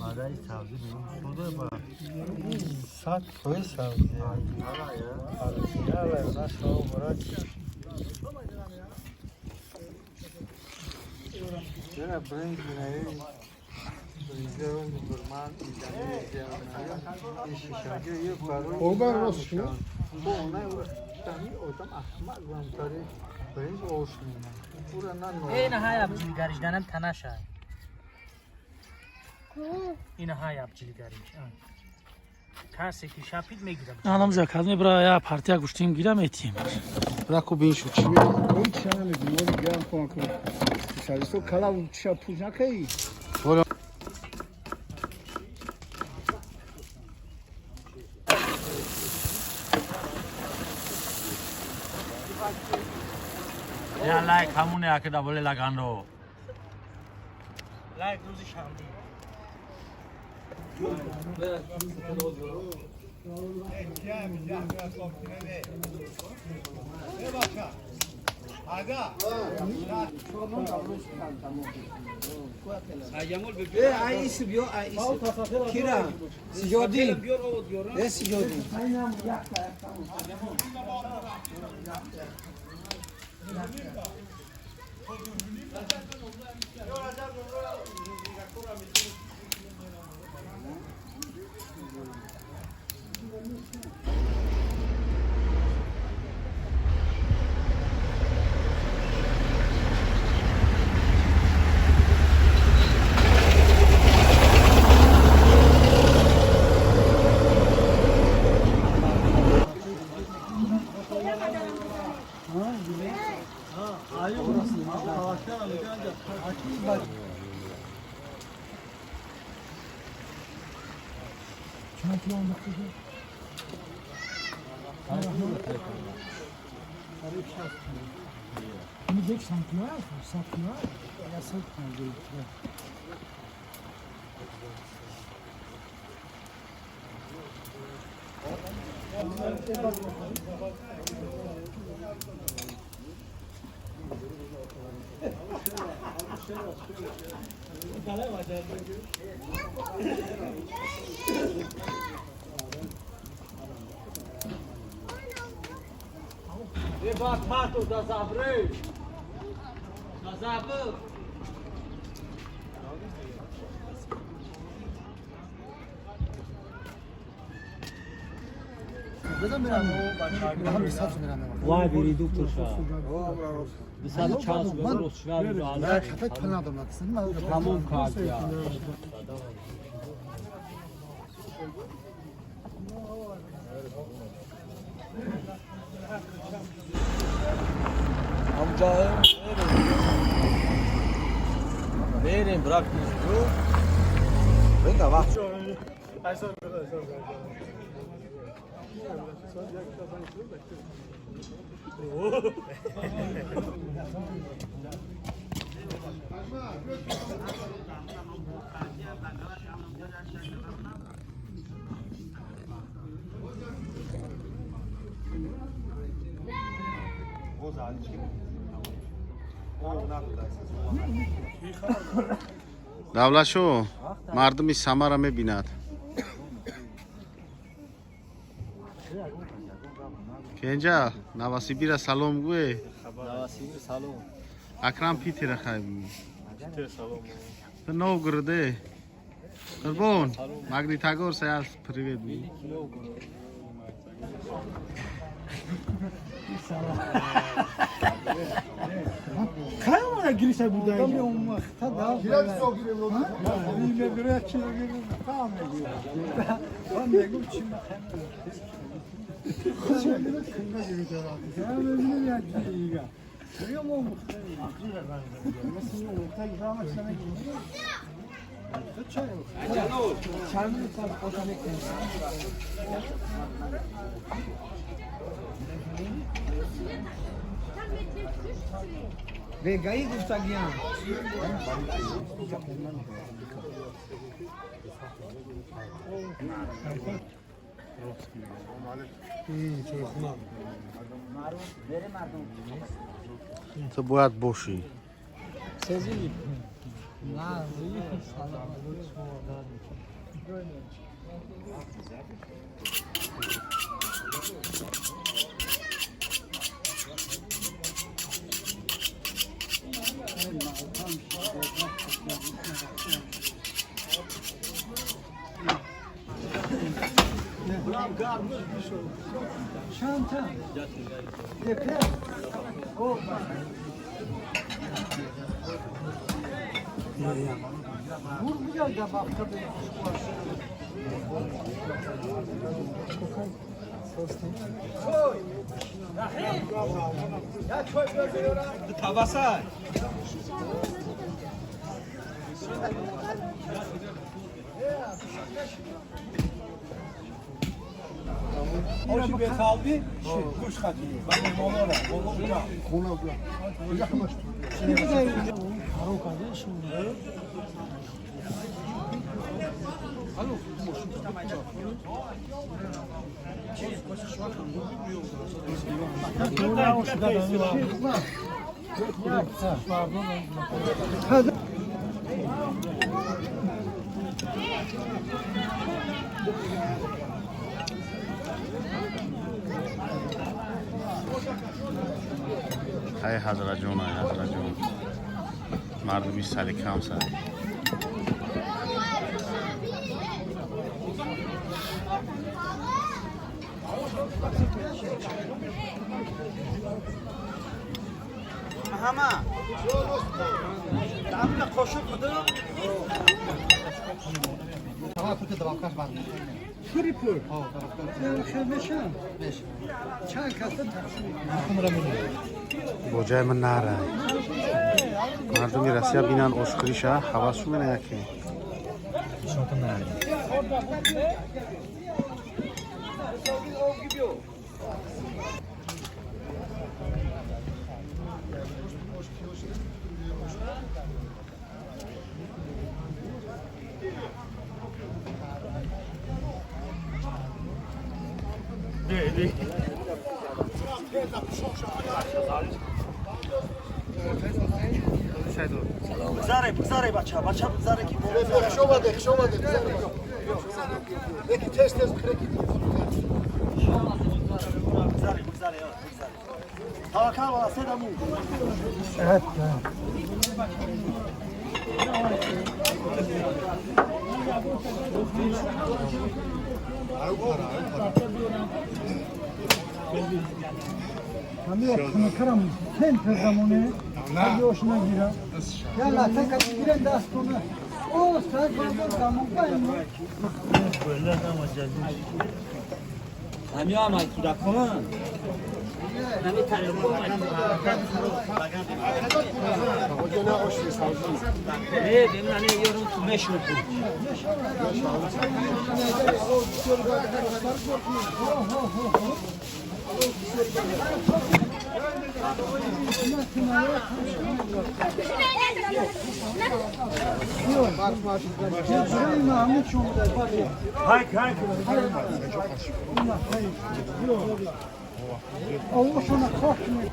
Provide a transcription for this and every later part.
آره سبزی بیرون شده با صد توی سبزی آره نه شما برای چرا برنج بینایی ریزه و برمان ایدانی ریزه و شاگه یه پارو Oğlan nasıl şu? bu ona tani odam ahmak vantari برنج oşmuna burana no این های ابجیلگریش دانم تناشه این های ابجیلگریش کسی که شپید میگیرم Anam zakalını buraya partiye kuştayım girem eteyim. Bırak o bin şu çivi. O hiç sana ne diyor? Gel konku. Dışarı sok kala uçuşa puzak iyi. Ya like همونه که دبل لگاندو لایک روزی شاندی Ayısı diyor ayısı. Kira. Sicodi. Ne sicodi? Batmato da Zabre. Da Zabre. وای بری دکتر شا مثلا چانس برو شوار Ben köpek falan adamlar kısım. tamam kart ya amcayım verin bırak bizi venga va давлашо мардуми самара мебинад кенҷа навасибира салом гӯе навасиби салом акрам питера хай нов гурде қурбон магнитогор саяс привет Kayamana girişe buradayım. Tabii olmak. Tabii. Girer sok girelim onu. Yine bir kilo girelim. Tamam ediyor. Ben de bu için şimdi de kınga gibi de var. Ya böyle ya iyi ya. Görüyor musun muhtemelen? Mesela o tek zaman sana gidiyor. Çay yok. Çay mı sen koşan ekleyin. Vegaí Gustagian. то бояд бошӣ Sezi. Na, iyi. Sana Çanta. Deprem. O vurmuyor da bak tabii. Tavasa. Hoş bir kalbi, kuş katı. Bakın molara, molara. Şimdi de های حضرت جون های حضرت جون مردمی سر کم سر Mahama. Damla koşup kudu. Kripur. Şöyle çay katı بوجای من نره مردمی رسیا بینن اشکریشه حواسشون بینه یکی Buzare bacha buzare ki. Şovadı. Peki test kreki. Buzare ya. Tavakal valla sedamu. Evet. Kami karam sen pergamone hadi hoşuna girer. Ya la tek giren de aslında. O sen bana tamam mı? همیا ما کی رفتن نمی تلفن ببینن یارو تو مشون Allah sana korkmuyor.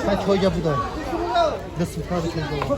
Kaç hoca bu da? Nasıl tabii ki bu?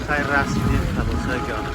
خیر رسمی خلاصه گانه